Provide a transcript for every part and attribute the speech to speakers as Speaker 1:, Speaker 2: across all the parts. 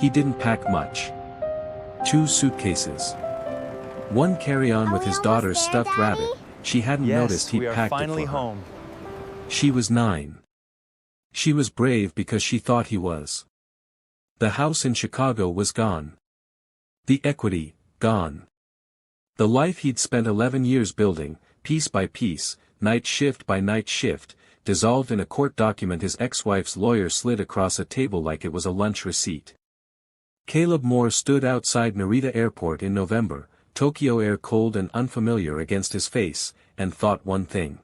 Speaker 1: He didn't pack much. 2 suitcases. One carry-on with his daughter's stuffed rabbit. She hadn't noticed he'd packed it for her.
Speaker 2: Home.
Speaker 1: She was 9. She was brave because she thought he was. The house in Chicago was gone. The equity, gone. The life he'd spent 11 years building, piece by piece, night shift by night shift, dissolved in a court document his ex-wife's lawyer slid across a table like it was a lunch receipt. Caleb Moore stood outside Narita Airport in November, Tokyo air cold and unfamiliar against his face, and thought one thing.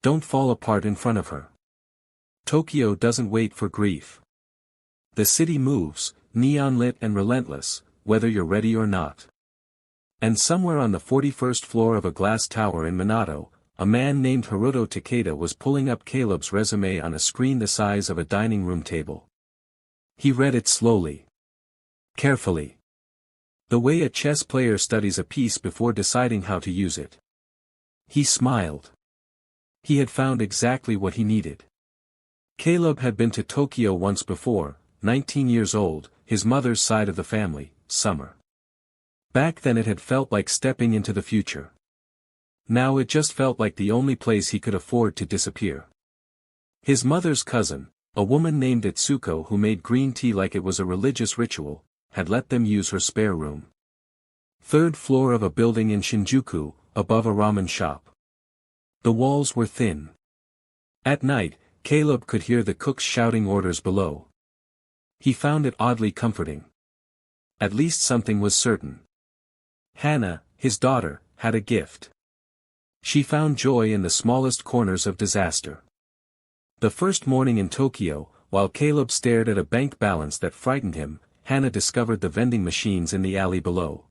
Speaker 1: Don't fall apart in front of her. Tokyo doesn't wait for grief. The city moves, neon-lit and relentless, whether you're ready or not. And somewhere on the 41st floor of a glass tower in Minato, a man named Haruto Takeda was pulling up Caleb's resume on a screen the size of a dining room table. He read it slowly. Carefully. The way a chess player studies a piece before deciding how to use it. He smiled. He had found exactly what he needed. Caleb had been to Tokyo once before, 19 years old, his mother's side of the family, summer. Back then it had felt like stepping into the future. Now it just felt like the only place he could afford to disappear. His mother's cousin, a woman named Itsuko who made green tea like it was a religious ritual, had let them use her spare room. 3rd floor of a building in Shinjuku, above a ramen shop. The walls were thin. At night, Caleb could hear the cooks shouting orders below. He found it oddly comforting. At least something was certain. Hannah, his daughter, had a gift. She found joy in the smallest corners of disaster. The first morning in Tokyo, while Caleb stared at a bank balance that frightened him, Hannah discovered the vending machines in the alley below.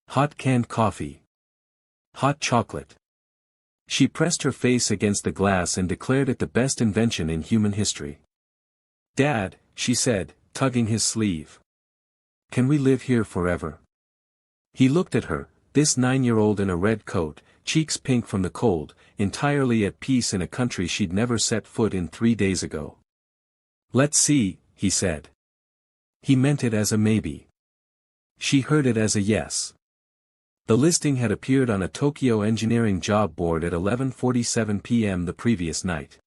Speaker 1: Hot canned coffee. Hot chocolate. She pressed her face against the glass and declared it the best invention in human history. "Dad," she said, tugging his sleeve. "Can we live here forever?" He looked at her, this 9-year-old in a red coat, cheeks pink from the cold, entirely at peace in a country she'd never set foot in 3 days ago. "Let's see," he said. He meant it as a maybe. She heard it as a yes. The listing had appeared on a Tokyo engineering job board at 11:47 p.m. the previous night.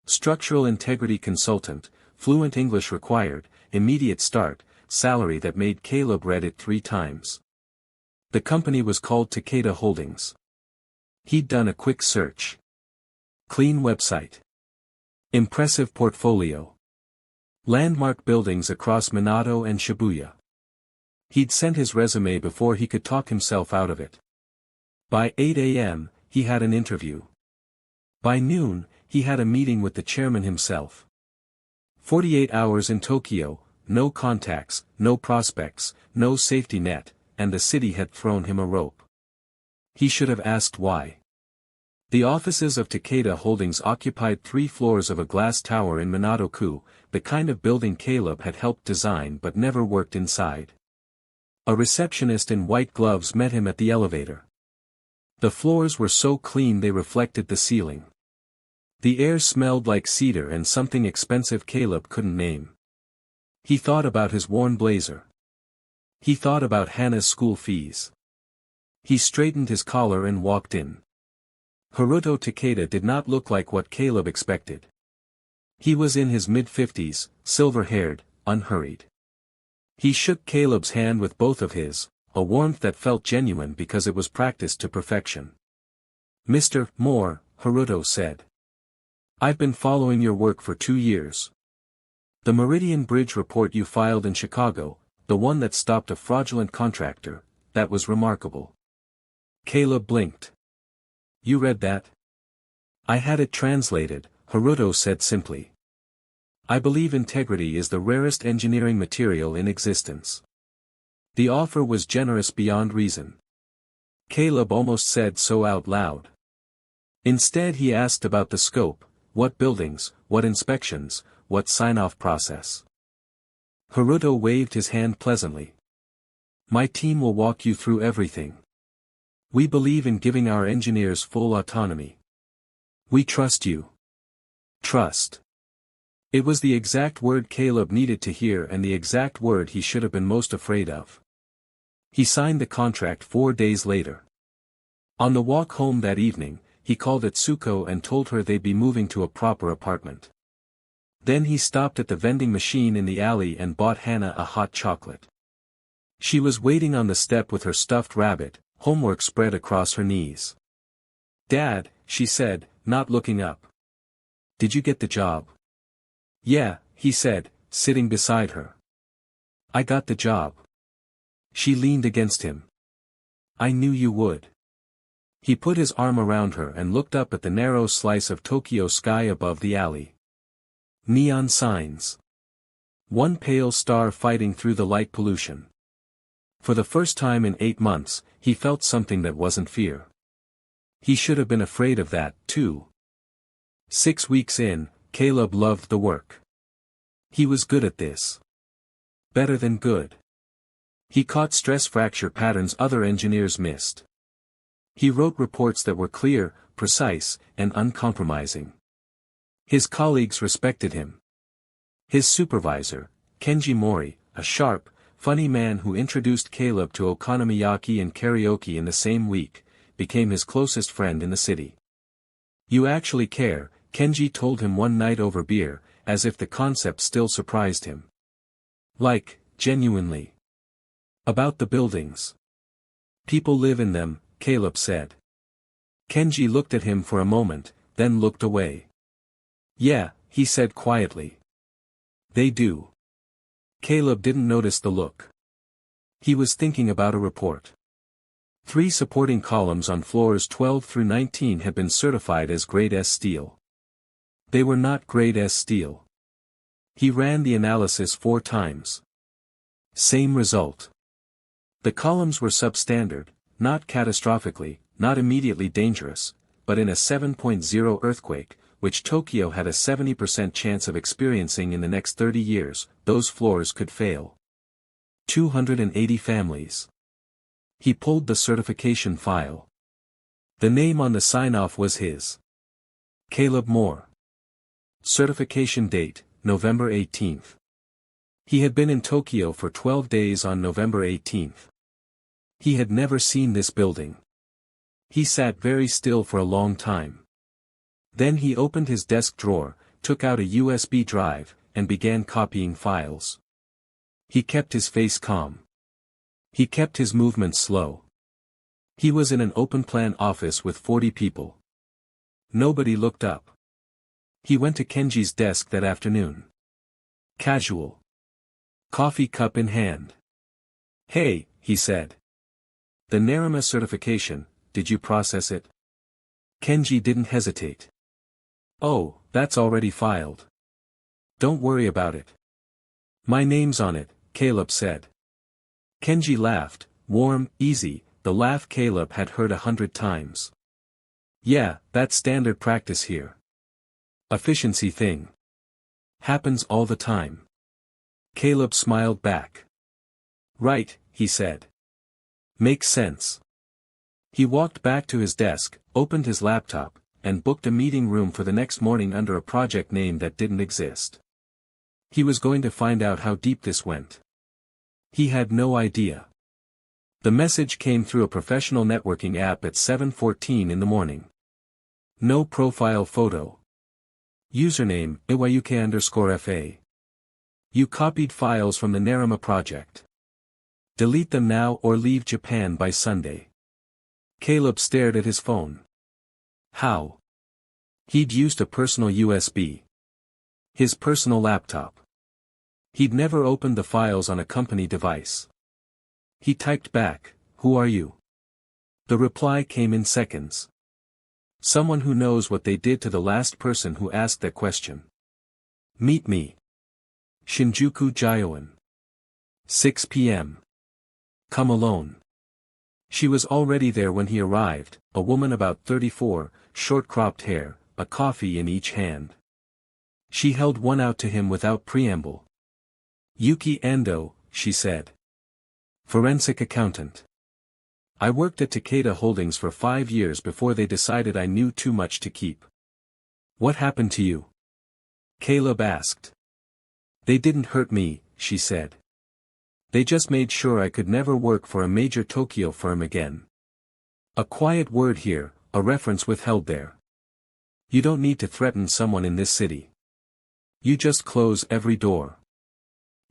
Speaker 1: Structural integrity consultant, fluent English required, immediate start, salary that made Caleb read it 3 times. The company was called Takeda Holdings. He'd done a quick search. Clean website. Impressive portfolio. Landmark buildings across Minato and Shibuya. He'd sent his resume before he could talk himself out of it. By 8 a.m., he had an interview. By noon, he had a meeting with the chairman himself. 48 hours in Tokyo, no contacts, no prospects, no safety net, and the city had thrown him a rope. He should have asked why. The offices of Takeda Holdings occupied 3 floors of a glass tower in Minato-ku, the kind of building Caleb had helped design but never worked inside. A receptionist in white gloves met him at the elevator. The floors were so clean they reflected the ceiling. The air smelled like cedar and something expensive Caleb couldn't name. He thought about his worn blazer. He thought about Hannah's school fees. He straightened his collar and walked in. Haruto Takeda did not look like what Caleb expected. He was in his mid-50s, silver-haired, unhurried. He shook Caleb's hand with both of his, a warmth that felt genuine because it was practiced to perfection. "Mr. Moore," Haruto said. "I've been following your work for 2 years. The Meridian Bridge report you filed in Chicago, the one that stopped a fraudulent contractor, that was remarkable." Caleb blinked. "You read that?" "I had it translated," Haruto said simply. "I believe integrity is the rarest engineering material in existence." The offer was generous beyond reason. Caleb almost said so out loud. Instead he asked about the scope, what buildings, what inspections, what sign-off process. Haruto waved his hand pleasantly. "My team will walk you through everything. We believe in giving our engineers full autonomy. We trust you." Trust. It was the exact word Caleb needed to hear and the exact word he should have been most afraid of. He signed the contract 4 days later. On the walk home that evening, he called Atsuko and told her they'd be moving to a proper apartment. Then he stopped at the vending machine in the alley and bought Hannah a hot chocolate. She was waiting on the step with her stuffed rabbit, homework spread across her knees. "Dad," she said, not looking up. "Did you get the job?" "Yeah," he said, sitting beside her. "I got the job." She leaned against him. "I knew you would." He put his arm around her and looked up at the narrow slice of Tokyo sky above the alley. Neon signs. One pale star fighting through the light pollution. For the first time in 8 months, he felt something that wasn't fear. He should have been afraid of that, too. 6 weeks in, Caleb loved the work. He was good at this. Better than good. He caught stress fracture patterns other engineers missed. He wrote reports that were clear, precise, and uncompromising. His colleagues respected him. His supervisor, Kenji Mori, a sharp, funny man who introduced Caleb to okonomiyaki and karaoke in the same week, became his closest friend in the city. "You actually care," Kenji told him one night over beer, as if the concept still surprised him. "Like, genuinely. About the buildings. People live in them," Caleb said. Kenji looked at him for a moment, then looked away. "Yeah," he said quietly. "They do." Caleb didn't notice the look. He was thinking about a report. 3 supporting columns on floors 12 through 19 had been certified as Grade S steel. They were not Grade S steel. He ran the analysis 4 times. Same result. The columns were substandard, not catastrophically, not immediately dangerous, but in a 7.0 earthquake, which Tokyo had a 70% chance of experiencing in the next 30 years, those floors could fail. 280 families. He pulled the certification file. The name on the sign-off was his. Caleb Moore. Certification date, November 18th. He had been in Tokyo for 12 days on November 18th. He had never seen this building. He sat very still for a long time. Then he opened his desk drawer, took out a USB drive, and began copying files. He kept his face calm. He kept his movements slow. He was in an open-plan office with 40 people. Nobody looked up. He went to Kenji's desk that afternoon. Casual. Coffee cup in hand. "Hey," he said. "The Narima certification, did you process it?" Kenji didn't hesitate. "Oh, that's already filed. Don't worry about it." "My name's on it," Caleb said. Kenji laughed, warm, easy, the laugh Caleb had heard 100 times. "Yeah, that's standard practice here. Efficiency thing. Happens all the time." Caleb smiled back. "Right," he said. "Makes sense." He walked back to his desk, opened his laptop, and booked a meeting room for the next morning under a project name that didn't exist. He was going to find out how deep this went. He had no idea. The message came through a professional networking app at 7:14 in the morning. No profile photo. Username, iwayuke_fa. You copied files from the Narima project. Delete them now or leave Japan by Sunday. Caleb stared at his phone. How? He'd used a personal USB. His personal laptop. He'd never opened the files on a company device. He typed back, "Who are you?" The reply came in seconds. Someone who knows what they did to the last person who asked that question. Meet me. Shinjuku Gyoen. 6 p.m. Come alone. She was already there when he arrived, a woman about 34, short-cropped hair, a coffee in each hand. She held one out to him without preamble. Yuki Ando, she said. Forensic accountant. I worked at Takeda Holdings for 5 years before they decided I knew too much to keep. What happened to you? Caleb asked. They didn't hurt me, she said. They just made sure I could never work for a major Tokyo firm again. A quiet word here, a reference withheld there. You don't need to threaten someone in this city. You just close every door.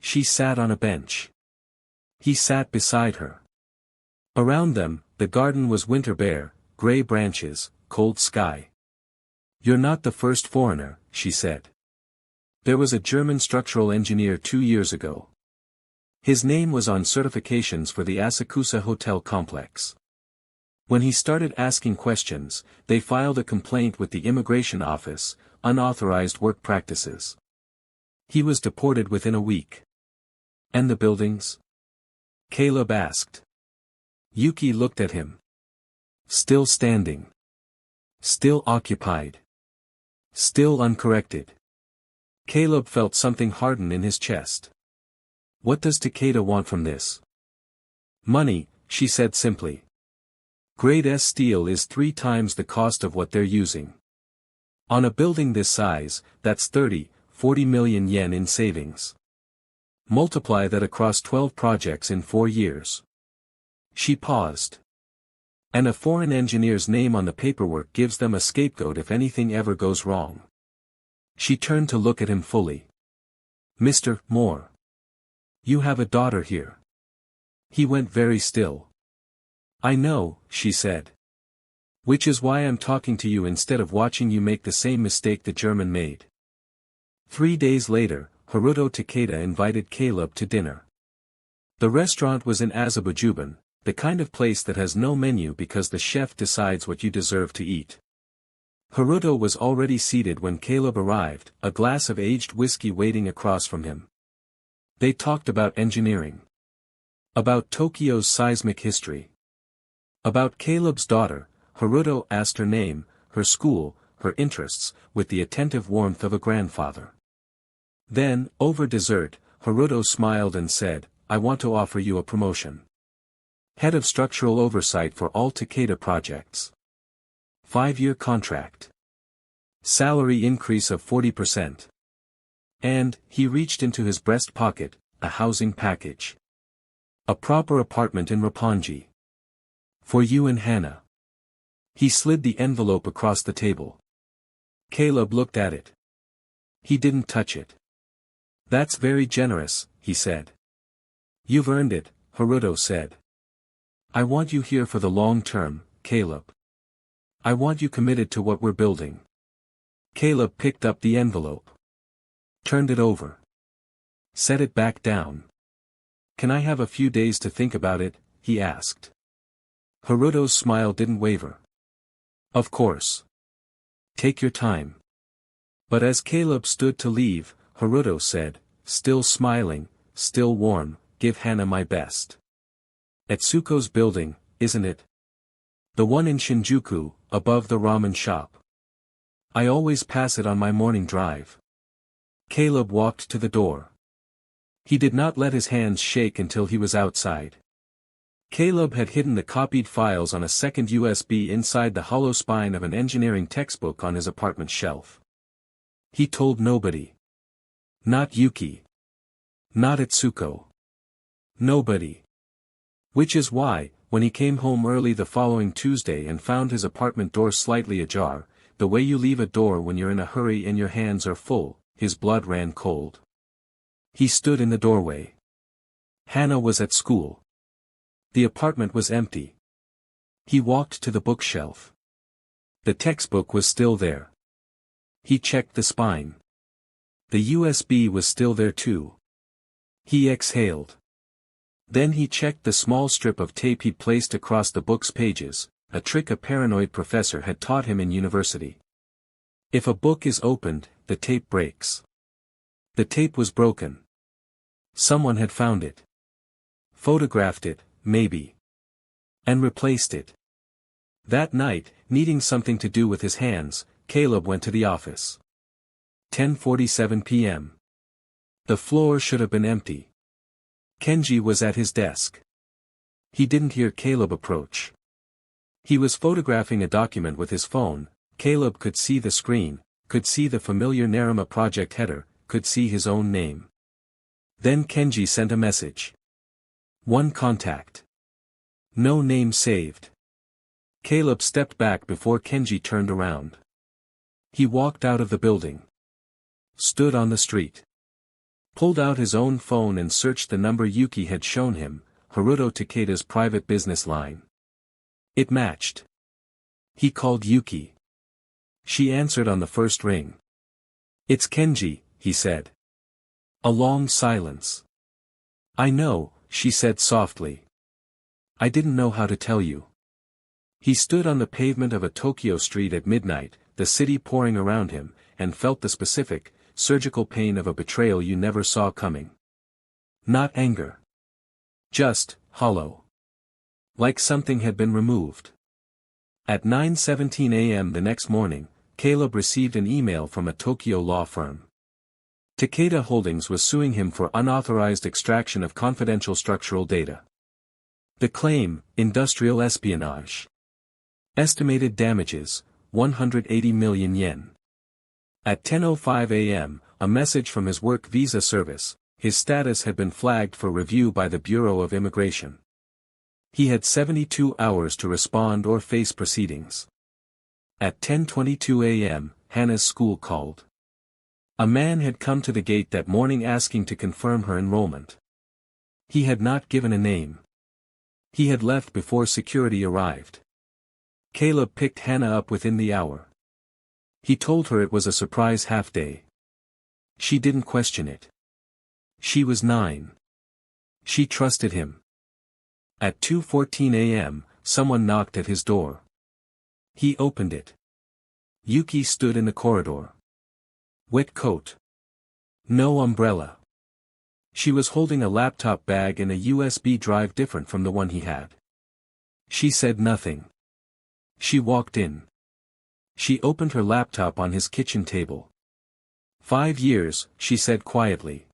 Speaker 1: She sat on a bench. He sat beside her. Around them, the garden was winter bare, gray branches, cold sky. You're not the first foreigner, she said. There was a German structural engineer 2 years ago. His name was on certifications for the Asakusa Hotel complex. When he started asking questions, they filed a complaint with the immigration office, unauthorized work practices. He was deported within a week. And the buildings? Caleb asked. Yuki looked at him. Still standing. Still occupied. Still uncorrected. Caleb felt something harden in his chest. What does Takeda want from this? Money, she said simply. Grade S steel is 3 times the cost of what they're using. On a building this size, that's 30-40 million yen in savings. Multiply that across 12 projects in 4 years. She paused. And a foreign engineer's name on the paperwork gives them a scapegoat if anything ever goes wrong. She turned to look at him fully. Mr. Moore. You have a daughter here. He went very still. I know, she said. Which is why I'm talking to you instead of watching you make the same mistake the German made. 3 days later, Haruto Takeda invited Caleb to dinner. The restaurant was in Azabujuban, the kind of place that has no menu because the chef decides what you deserve to eat. Haruto was already seated when Caleb arrived, a glass of aged whiskey waiting across from him. They talked about engineering. About Tokyo's seismic history. About Caleb's daughter. Haruto asked her name, her school, her interests, with the attentive warmth of a grandfather. Then, over dessert, Haruto smiled and said, I want to offer you a promotion. Head of Structural Oversight for all Takeda projects. 5-year contract. Salary increase of 40%. And, he reached into his breast pocket, a housing package. A proper apartment in Roppongi. For you and Hannah. He slid the envelope across the table. Caleb looked at it. He didn't touch it. That's very generous, he said. You've earned it, Haruto said. I want you here for the long term, Caleb. I want you committed to what we're building. Caleb picked up the envelope. Turned it over. Set it back down. Can I have a few days to think about it, he asked. Haruto's smile didn't waver. Of course. Take your time. But as Caleb stood to leave, Haruto said, still smiling, still warm, give Hannah my best. Etsuko's building, isn't it? The one in Shinjuku, above the ramen shop. I always pass it on my morning drive. Caleb walked to the door. He did not let his hands shake until he was outside. Caleb had hidden the copied files on a second USB inside the hollow spine of an engineering textbook on his apartment shelf. He told nobody. Not Yuki. Not Etsuko. Nobody. Which is why, when he came home early the following Tuesday and found his apartment door slightly ajar, the way you leave a door when you're in a hurry and your hands are full, his blood ran cold. He stood in the doorway. Hannah was at school. The apartment was empty. He walked to the bookshelf. The textbook was still there. He checked the spine. The USB was still there too. He exhaled. Then he checked the small strip of tape he'd placed across the book's pages, a trick a paranoid professor had taught him in university. If a book is opened, the tape breaks. The tape was broken. Someone had found it. Photographed it, maybe. And replaced it. That night, needing something to do with his hands, Caleb went to the office. 10:47 p.m. The floor should have been empty. Kenji was at his desk. He didn't hear Caleb approach. He was photographing a document with his phone. Caleb could see the screen, could see the familiar Naruma project header, could see his own name. Then Kenji sent a message. One contact. No name saved. Caleb stepped back before Kenji turned around. He walked out of the building. Stood on the street. Pulled out his own phone and searched the number Yuki had shown him, Haruto Takeda's private business line. It matched. He called Yuki. She answered on the first ring. It's Kenji, he said. A long silence. I know, she said softly. I didn't know how to tell you. He stood on the pavement of a Tokyo street at midnight, the city pouring around him, and felt the specific, surgical pain of a betrayal you never saw coming. Not anger. Just, hollow. Like something had been removed. At 9:17 a.m. the next morning, Caleb received an email from a Tokyo law firm. Takeda Holdings was suing him for unauthorized extraction of confidential structural data. The claim, industrial espionage. Estimated damages, 180 million yen. At 10:05 a.m., a message from his work visa service, his status had been flagged for review by the Bureau of Immigration. He had 72 hours to respond or face proceedings. At 10:22 a.m., Hannah's school called. A man had come to the gate that morning asking to confirm her enrollment. He had not given a name. He had left before security arrived. Caleb picked Hannah up within the hour. He told her it was a surprise half-day. She didn't question it. She was 9. She trusted him. At 2:14 a.m., someone knocked at his door. He opened it. Yuki stood in the corridor. Wet coat. No umbrella. She was holding a laptop bag and a USB drive different from the one he had. She said nothing. She walked in. She opened her laptop on his kitchen table. 5 years, she said quietly.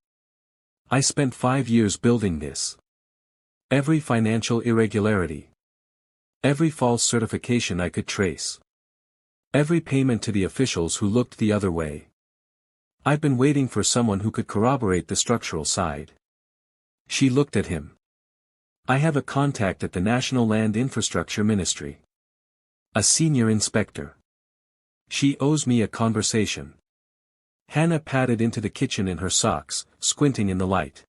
Speaker 1: I spent 5 years building this. Every financial irregularity. Every false certification I could trace. Every payment to the officials who looked the other way. I've been waiting for someone who could corroborate the structural side. She looked at him. I have a contact at the National Land Infrastructure Ministry. A senior inspector. She owes me a conversation. Hannah padded into the kitchen in her socks, squinting in the light.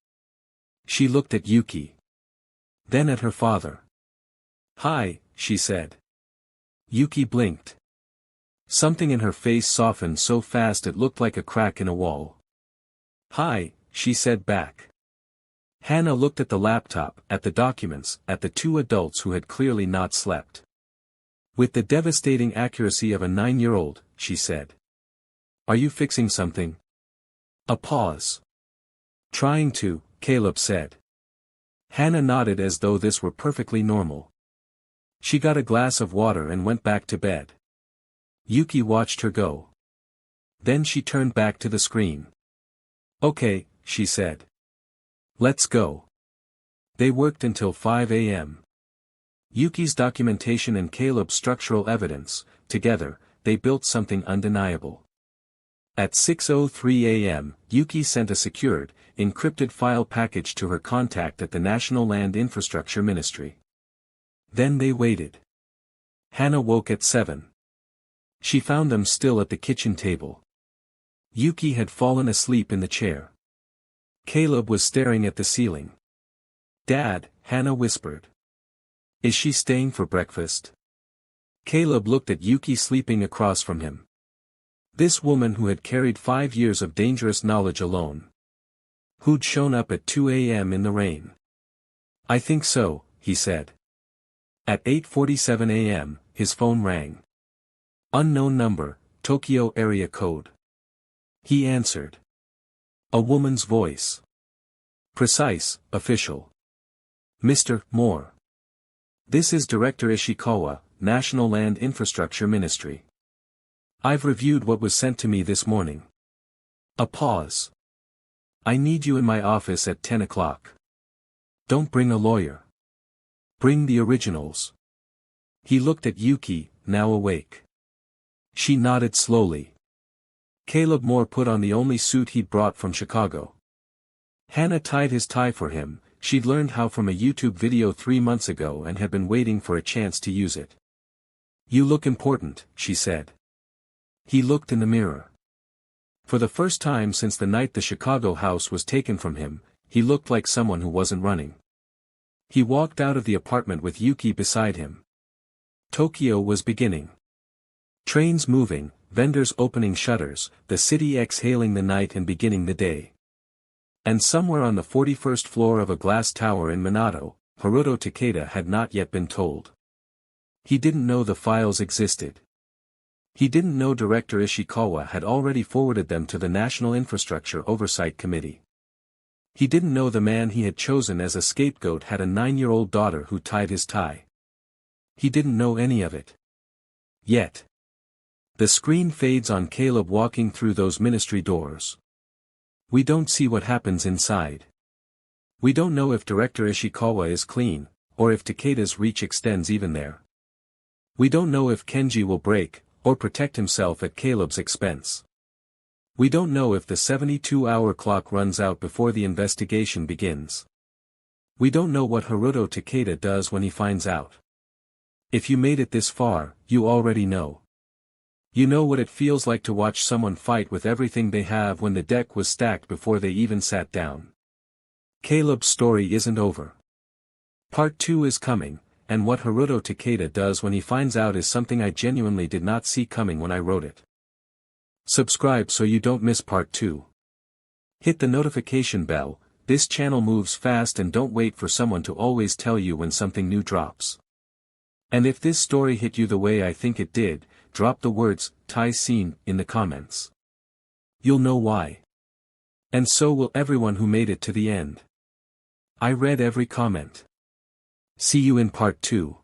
Speaker 1: She looked at Yuki. Then at her father. Hi, she said. Yuki blinked. Something in her face softened so fast it looked like a crack in a wall. Hi, she said back. Hannah looked at the laptop, at the documents, at the two adults who had clearly not slept. With the devastating accuracy of a 9-year-old, she said. Are you fixing something? A pause. Trying to, Caleb said. Hannah nodded as though this were perfectly normal. She got a glass of water and went back to bed. Yuki watched her go. Then she turned back to the screen. Okay, she said. Let's go. They worked until 5 a.m. Yuki's documentation and Caleb's structural evidence, together, they built something undeniable. At 6:03 a.m., Yuki sent a secured, encrypted file package to her contact at the National Land Infrastructure Ministry. Then they waited. Hannah woke at 7. She found them still at the kitchen table. Yuki had fallen asleep in the chair. Caleb was staring at the ceiling. Dad, Hannah whispered. Is she staying for breakfast? Caleb looked at Yuki sleeping across from him. This woman who had carried 5 years of dangerous knowledge alone. Who'd shown up at 2 a.m. in the rain. I think so, he said. At 8:47 a.m., his phone rang. Unknown number, Tokyo area code. He answered. A woman's voice. Precise, official. Mr. Moore. This is Director Ishikawa, National Land Infrastructure Ministry. I've reviewed what was sent to me this morning. A pause. I need you in my office at 10 o'clock. Don't bring a lawyer. Bring the originals. He looked at Yuki, now awake. She nodded slowly. Caleb Moore put on the only suit he'd brought from Chicago. Hannah tied his tie for him. She'd learned how from a YouTube video 3 months ago and had been waiting for a chance to use it. "You look important," she said. He looked in the mirror. For the first time since the night the Chicago house was taken from him, he looked like someone who wasn't running. He walked out of the apartment with Yuki beside him. Tokyo was beginning. Trains moving, vendors opening shutters, the city exhaling the night and beginning the day. And somewhere on the 41st floor of a glass tower in Minato, Haruto Takeda had not yet been told. He didn't know the files existed. He didn't know Director Ishikawa had already forwarded them to the National Infrastructure Oversight Committee. He didn't know the man he had chosen as a scapegoat had a 9-year-old daughter who tied his tie. He didn't know any of it. Yet. The screen fades on Caleb walking through those ministry doors. We don't see what happens inside. We don't know if Director Ishikawa is clean, or if Takeda's reach extends even there. We don't know if Kenji will break, or protect himself at Caleb's expense. We don't know if the 72-hour clock runs out before the investigation begins. We don't know what Haruto Takeda does when he finds out. If you made it this far, you already know. You know what it feels like to watch someone fight with everything they have when the deck was stacked before they even sat down. Caleb's story isn't over. Part 2 is coming. And what Haruto Takeda does when he finds out is something I genuinely did not see coming when I wrote it. Subscribe so you don't miss part 2. Hit the notification bell. This channel moves fast and don't wait for someone to always tell you when something new drops. And if this story hit you the way I think it did, drop the words, "tie scene," in the comments. You'll know why. And so will everyone who made it to the end. I read every comment. See you in part 2.